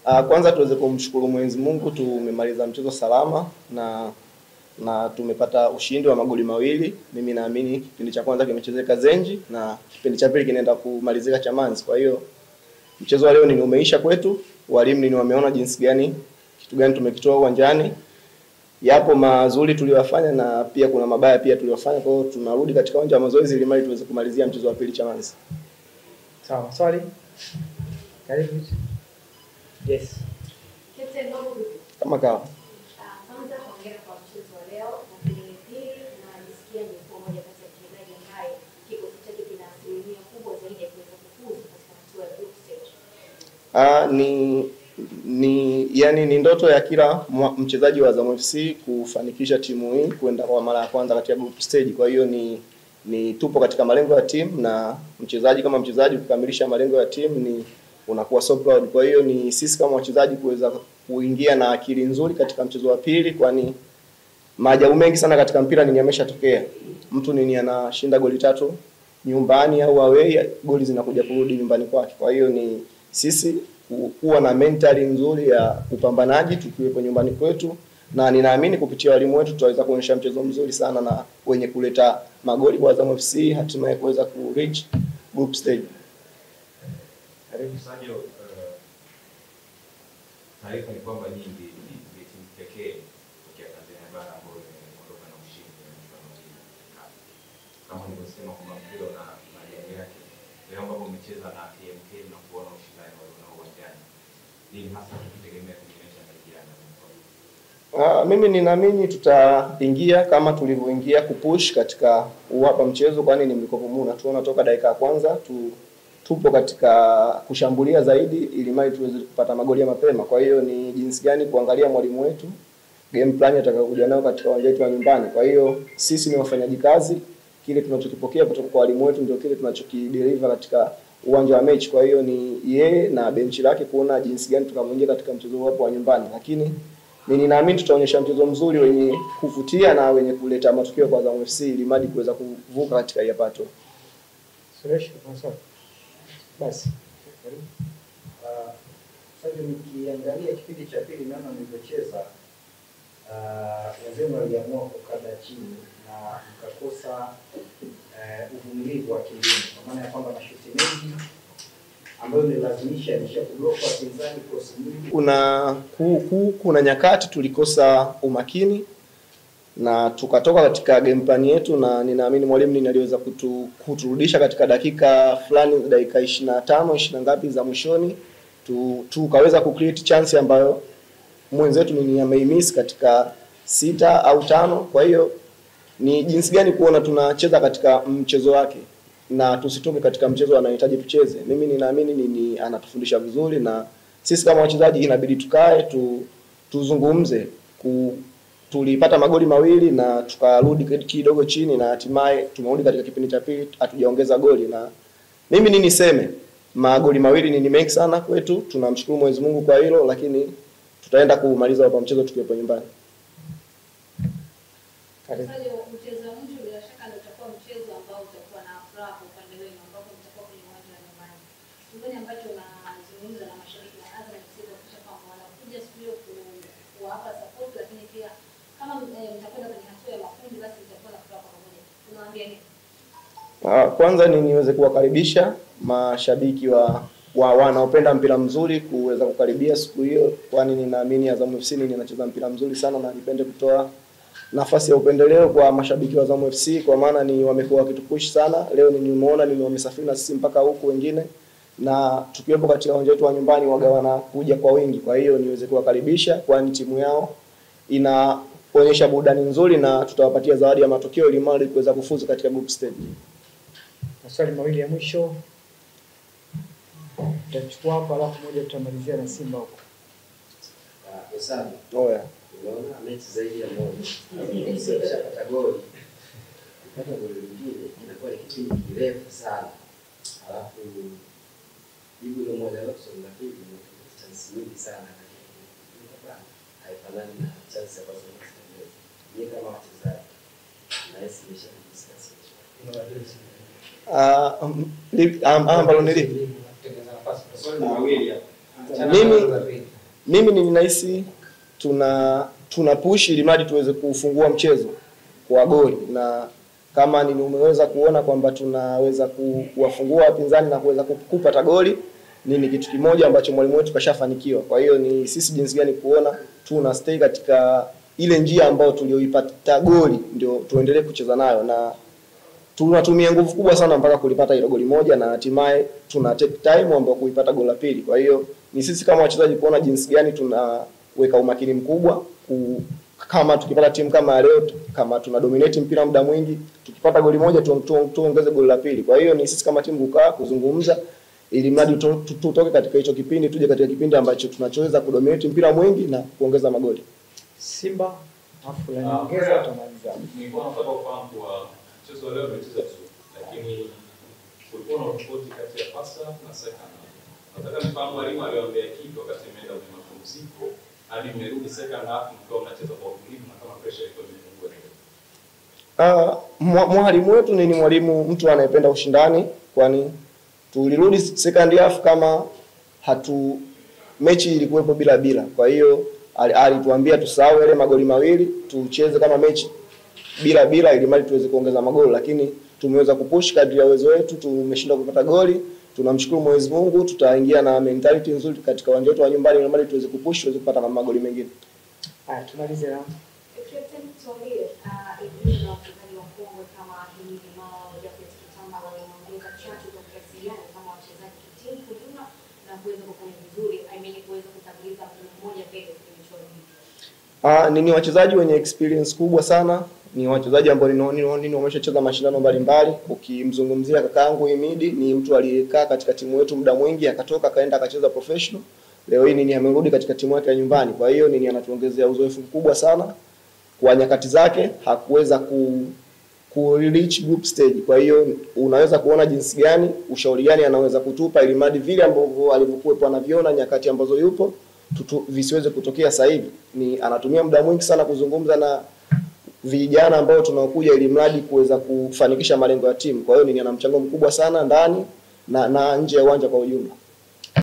Kwanza tuweze kumshukuru Mwenyezi Mungu, tumemaliza mchezo salama na tumepata ushindi wa magoli mawili. Mimi naamini kipindi cha kwanza kimechezeka Zenji na kipindi cha pili kinaenda kumalizika Chamazi. Kwa hiyo mchezo wa leo ni umeisha kwetu. Walimu ni wameona jinsi gani kitu gani tumekitoa uwanjani. Yapo mazuri tuliyofanya na pia kuna mabaya pia tuliyofanya. Kwa hiyo tunarudi katika uwanja wa mazoezi ili mali tuweze kumalizia mchezo wa pili Chamazi. Sawa, swali. Karibu. Yes. Kama kawa. Kwanza hongera kwa mchezo wa leo, lakini pili tunajisikia ni mmoja kati ya wachezaji ambaye kikosi chake kina asilimia kubwa zaidi ya kuweza kufuzu katika hatua ya group stage. Ni ndoto ya kila mchezaji wa Azam FC kufanikisha timu hii kwenda kwa mara ya kwanza katika group stage. Kwa hiyo ni tupo katika malengo ya timu, na mchezaji kama mchezaji kukamilisha malengo ya timu ni unakuwa so proud. Kwa hiyo ni sisi kama wachezaji kuweza kuingia na akili nzuri katika mchezo wa pili, kwani maajabu mengi sana katika mpira ni yameshatokea. Mtu anashinda goli 3 nyumbani au away, goli zinakuja kurudi nyumbani kwake. Kwa hiyo ni sisi kuwa na mentali nzuri ya upambanaji tukiwepo nyumbani kwetu, na ninaamini kupitia walimu wetu tutaweza kuonyesha mchezo mzuri sana na wenye kuleta magoli kwa Azam FC hatimaye kuweza ku reach group stage. Karibu Sadio, taarifa ni kwamba nyingi ni timu pekee kutoka Tanzania bara ambayo imeondoka na ushindi kwenye mchezo huu. Kama nilivyosema kwamba mpira na majani yake, leo ambapo umecheza na TMK na kuona ushindani wa uwanjani, nini hasa kutegemea kuonyesha vijana? Mimi ninaamini tutaingia kama tulivyoingia kupush katika hapa mchezo, kwani ni mlikopo muna tuona toka dakika ya kwanza tupo katika kushambulia zaidi ili mali tuweze kupata magoli ya mapema. Kwa hiyo ni jinsi gani kuangalia mwalimu wetu game plan atakayokuja nayo katika uwanja wetu wa nyumbani. Kwa hiyo sisi ni wafanyaji kazi, kile tunachokipokea kutoka kwa walimu wetu ndio kile tunachokideliver katika uwanja wa mechi. Kwa hiyo ni yeye na benchi lake kuona jinsi gani tukamwingia katika mchezo hapo wa nyumbani, lakini mimi ninaamini tutaonyesha mchezo mzuri wenye kuvutia na wenye kuleta matokeo kwa Azam FC ili madi kuweza kuvuka katika hiyo pato. Suresh, unasema basi. Sasa nikiangalia kipindi cha pili naona mlivyocheza, wazee waliamua kukada chini na mkakosa uvumilivu wa kilimo, kwa maana ya kwamba mashuti mengi ambayo nilazimisha kudropa wapinzani cross nyingi. Kuna nyakati tulikosa umakini na tukatoka katika game plan yetu, na ninaamini mwalimu aliweza kuturudisha katika dakika fulani, dakika 25 20 ngapi za mwishoni tukaweza kucreate chance ambayo mwenzetu ameimiss katika 6 au 5. Kwa hiyo ni jinsi gani kuona tunacheza katika mchezo wake na tusitoke katika mchezo anahitaji tucheze. Mimi ninaamini anatufundisha vizuri, na sisi kama wachezaji inabidi tukae tuzungumze. Tulipata magoli mawili na tukarudi kidogo chini na hatimaye tumerudi katika kipindi cha pili hatujaongeza goli, na mimi niseme magoli mawili ni mengi sana kwetu. Tunamshukuru Mwenyezi Mungu kwa hilo, lakini tutaenda kumaliza hapa mchezo tukiwa nyumbani. Sasa mchezo mmoja bila shaka ndio utakuwa mchezo ambao utakuwa na furaha kwa upande wenu ambapo mtakuwa kwenye uwanja wa nyumbani. Kingine ambacho nazungumza na mashabiki wa Azam FC kuhakikisha kwamba wanakuja studio kuwapa support, lakini pia kama mtakwenda kwenye hatua ya makundi basi mtakuwa na furaha pamoja. Tunawaambia nini? Kwanza niweze kuwakaribisha mashabiki wanaopenda mpira mzuri kuweza kukaribia siku hiyo, kwani ninaamini Azam FC inacheza mpira mzuri sana, na nipende kutoa nafasi ya upendeleo kwa mashabiki wa Azam FC, kwa maana wamekuwa wakitupush sana. Leo nimeona wamesafiri na sisi mpaka huko wengine, na tukiwepo katika uwanja wetu wa nyumbani wagawana kuja kwa wingi. Kwa hiyo niweze kuwakaribisha, kwani timu yao inaonyesha burudani nzuri na tutawapatia zawadi ya matokeo ili mali kuweza kufuzu katika group stage. Maswali mawili ya mwisho tutachukua hapa, alafu moja tutamalizia na Simba huko. Sana. Oya. Unaona mechi zaidi ya moja. Sasa goli. Kupata goli lingine inakuwa ni kipindi kirefu sana. Alafu jibu ile moja la kusoma hivi ni chance nyingi sana. Haifanani na chance ambazo tunazipata. Ni kama wachezaji. Na hisi discuss. Ambalo nili. Swali mawili hapa. Mimi Mimi ninahisi tuna push ili mradi tuweze kufungua mchezo kwa goli, na kama umeweza kuona kwamba tunaweza kuwafungua wapinzani na kuweza kupata goli, ni kitu kimoja ambacho mwalimu wetu kashafanikiwa. Kwa hiyo ni sisi jinsi gani kuona tuna stay katika ile njia ambayo tulioipata goli ndio tuendelee kucheza nayo, na tunatumia nguvu kubwa sana mpaka kulipata ile goli moja, na hatimaye tuna take time ambapo kuipata goli la pili. Kwa hiyo ni sisi kama wachezaji kuona jinsi gani tunaweka umakini mkubwa kama tukipata timu kama leo, kama tuna dominate mpira muda mwingi, tukipata goli moja tuongeze goli la pili. Kwa hiyo ni sisi kama timu kukaa kuzungumza ili mradi tutoke katika hicho kipindi tuje katika kipindi ambacho tunachoweza kudominate mpira mwingi na kuongeza magoli. Simba afu la nyongeza tutamaliza. Nilikuwa nataka kufahamu kwa mchezo leo umecheza vizuri, lakini kulikuwa na tofauti kati ya pasa na second. Nataka nifahamu mwalimu aliwaambia kitu wakati ameenda kwenye mapumziko hadi mmerudi second half mkiwa mnacheza kwa utulivu na kama pressure ilikuwa imepungua. Mwalimu wetu ni mwalimu mtu anayependa ushindani, kwani tulirudi second half kama mechi ilikuwepo bila. Kwa hiyo alituambia tusahau ile magoli mawili, tucheze kama mechi bila ili mali tuweze kuongeza magoli, lakini tumeweza kupush kadri ya uwezo wetu, tumeshinda kupata goli. Tunamshukuru Mwenyezi Mungu, tutaingia na mentality nzuri katika uwanja wetu wa nyumbani ili mali tuweze kupush tuweze kupata magoli mengine. Haya, tumalize na Captain Tuambie, elimu ya wachezaji wa Kongo kama hili mao ya Kitamba wanaongeza chachu kwa kiasi gani kama wachezaji timu kujuna na kuweza kufanya vizuri, kuweza kutanguliza mtu mmoja mbele kwenye michuano hii. Ni wachezaji wenye experience kubwa sana, ni wachezaji ambao wameshacheza mashindano mbalimbali. Ukimzungumzia kakaangu Imidi, ni mtu aliyekaa katika timu yetu muda mwingi akatoka kaenda akacheza professional. Leo hii amerudi katika timu yake ya nyumbani. Kwa hiyo anatuongezea uzoefu mkubwa sana. Kwa nyakati zake hakuweza ku reach group stage. Kwa hiyo unaweza kuona jinsi gani, ushauri gani anaweza kutupa ili mradi vile ambavyo alivyokuwa anaviona nyakati ambazo yupo visiweze kutokea sasa hivi. Anatumia muda mwingi sana kuzungumza na vijana ambao tunaokuja ili mradi kuweza kufanikisha malengo ya timu. Kwa hiyo ana mchango mkubwa sana ndani na nje ya uwanja kwa ujumla.